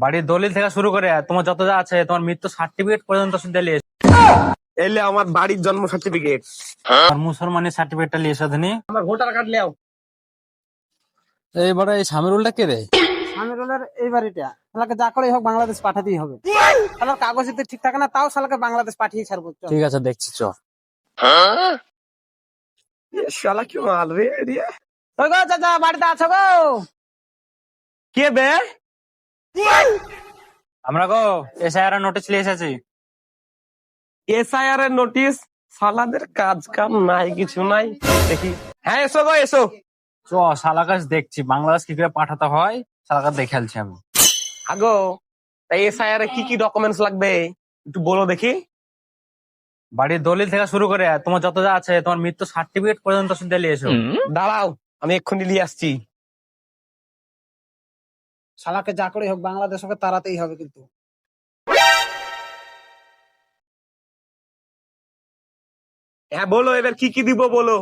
বাড়ির দলিল থেকে শুরু করে তোমার যত যা আছে, তোমার মৃত্যু সার্টিফিকেট পর্যন্ত শুধু নিয়ে এসো। এলে আমার বাড়ির জন্ম সার্টিফিকেট, আর মুসলমানের সার্টিফিকেটটা নিয়ে এসো দিনি। আমার ভোটার কার্ড লেও। এইবারে এই সামিরুলটা কে রে? আমিরুলের এই বাড়িটা শালাকে যা করে হোক বাংলাদেশ পাঠাতেই হবে। শালার কাগজ যদি ঠিক থাকে না, তাও শালাকে বাংলাদেশ পাঠিয়ে ছাড়বো। চল। ঠিক আছে, দেখছি চ। শালা কি মাল রে রে। ওই গো চাচা, বাড়িতে আছো গো? কে বে? আমরা গো এসআইআর নোটিশ নিয়ে এসেছি। এসআইআর এর নোটিশ? শালাদের কাজ কাম নাই, কিছু নাই। দেখি, হ্যাঁ এসো গো এসো। চ শালাকাশ দেখছি বাংলাদেশ কি করে পাঠাতে হয়, শালাকাশ দেখে আলছি আমি। আগো, তাই এসআইআর এ কি কি ডকুমেন্টস লাগবে একটু বলো দেখি। বাড়ির দলিল থেকে শুরু করে তোমার যত যা আছে, তোমার মৃত্যু সার্টিফিকেট পর্যন্ত শুধু নিয়ে এসো। দাঁড়াও, আমি এক্ষুনি নিয়ে আসছি। শালাকে যা করে হোক বাংলাদেশ ওকে তাড়াতেই হবে কিন্তু। হ্যাঁ বলো, এবার কি কি দিব বলো।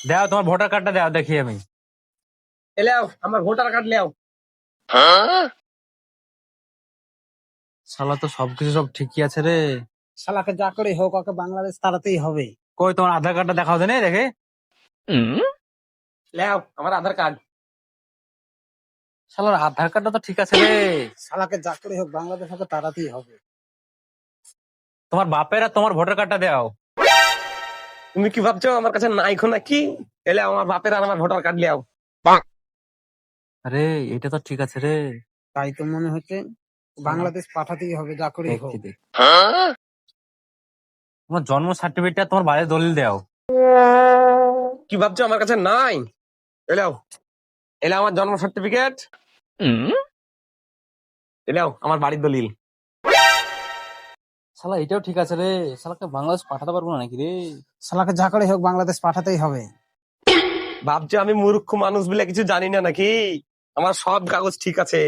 দাও তোমার ভোটার কার্ডটা দাও, দেখি আমি। এলাও আমার ভোটার কার্ড লেও। শালা তো সবকিছু সব ঠিকই আছে রে। শালাকে যা করে হোক ওকে বাংলাদেশ তাড়াতেই হবে। কই তোমার আধার কার্ডটা দেখাও দেনে দেখে। লেও আমার আধার কার্ড। শালার আধার কার্ডটা তো ঠিক আছে রে। শালাকে যা করে হোক বাংলাদেশ ওকে তাড়াতেই হবে। তোমার বাপের আর তোমার ভোটার কার্ডটা দাও। তুমি কি ভাবছো আমার কাছে নাই খো নাকি? এলে আমার বাপের আর আমার ভোটার কার্ড লেও। আরে এটা তো ঠিক আছে রে। তাই তো মনে হচ্ছে বাংলাদেশ পাঠাতেই হবে যা করে হোক। দেখছি দেখ। তোমার জন্ম সার্টিফিকেটটা তোমার বাড়ির দলিল দাও। কি ভাবছো আমার কাছে নাই? এলাও, এলে আমার জন্ম সার্টিফিকেট, এলাও আমার বাড়ির দলিল। শালা এটাও ঠিক আছে রে। শালাকে বাংলাদেশ পাঠাতে পারবো না নাকি রে? শালাকে যা করে হোক বাংলাদেশ পাঠাতেই হবে। ভাবছো আমি মূর্খ মানুষ বলে কিছু জানি না নাকি? আমার সব কাগজ ঠিক আছে।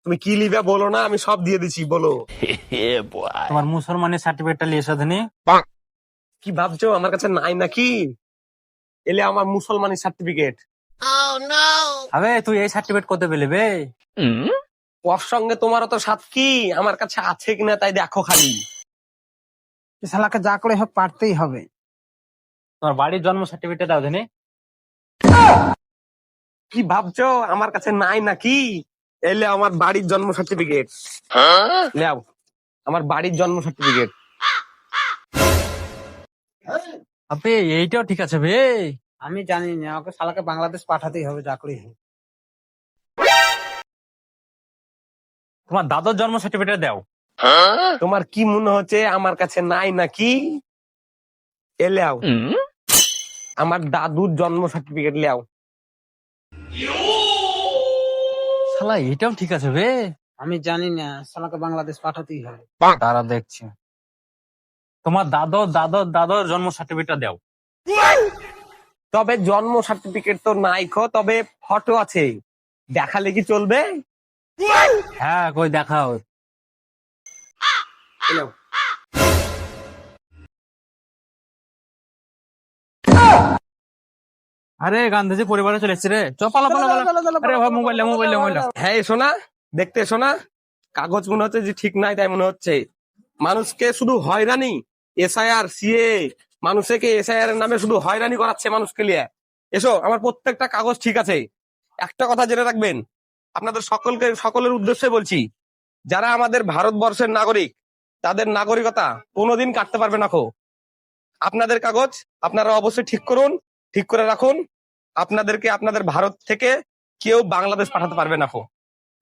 তুমি কি লিবে বলো না, আমি সব দিয়ে দিছি, বলো। তোমার মুসলমানের সার্টিফিকেটটা নিয়ে এসো দিনি। কি ভাবছো আমার কাছে নাই নাকি? এলে আমার মুসলমানি সার্টিফিকেট। আবে তুই এই সার্টিফিকেট করতে পেলে বে? ওর সঙ্গে তোমারও তো সাথ কি, আমার কাছে আছে কিনা তাই দেখো খালি। শালাকে যা করে হোক পাঠতেই হবে। তোমার বাড়ির জন্ম সার্টিফিকেটটা দাও দিনি। কি ভাবছো আমার কাছে নাই নাকি? এলে আমার বাড়ির জন্ম সার্টিফিকেট, লেও আমার বাড়ির জন্ম সার্টিফিকেট। আবে এইটাও ঠিক আছে বে। আমি জানি না, ওকে শালাকে বাংলাদেশ পাঠাতেই হবে যা করে হোক। তোমার দাদার জন্ম সার্টিফিকেট দাও। তোমার কি মনে হচ্ছে আমার কাছে নাই নাকি? এলেও আমার দাদুর জন্ম সার্টিফিকেট লেও। শালা এটাও ঠিক আছে বে। আমি জানি না, শালাকে বাংলাদেশ পাঠাতেই হবে। তারা দেখছি। তোমার দাদর জন্ম সার্টিফিকেটটা দাও। তবে জন্ম সার্টিফিকেট তো নাই খো, তবে ফটো আছে, দেখালে কি চলবে? হ্যাঁ কই দেখাও। এলেও। আরে গান্ধীজি পরিবারে চলে এসছে রে। চ পালা পালা পালা। আরে মোবাইল মোবাইল। হ্যাঁ এসো না, দেখতে এসো না। কাগজ মনে হচ্ছে যে ঠিক নাই তাই মনে হচ্ছে। মানুষকে শুধু হয়রানি, এসআইআর সিএ, মানুষকে এসআইআর এর নামে শুধু হয়রানি করাচ্ছে মানুষকে নিয়ে। এসো, আমার প্রত্যেকটা কাগজ ঠিক আছে। একটা কথা জেনে রাখবেন, আপনাদের সকলের উদ্দেশ্যে বলছি, যারা আমাদের ভারতবর্ষের নাগরিক, তাদের নাগরিকতা কোনোদিন কাটতে পারবে না খো। আপনাদের কাগজ আপনারা অবশ্যই ঠিক করুন, ঠিক করে রাখুন। আপনাদেরকে আপনাদের ভারত থেকে কেউ বাংলাদেশ পাঠাতে পারবে না খো।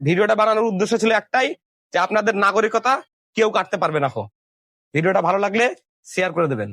ভিডিওটা বানানোর উদ্দেশ্য ছিল একটাই, যে আপনাদের নাগরিকতা কেউ কাটতে পারবে না খো। ভিডিওটা ভালো লাগলে শেয়ার করে দেবেন।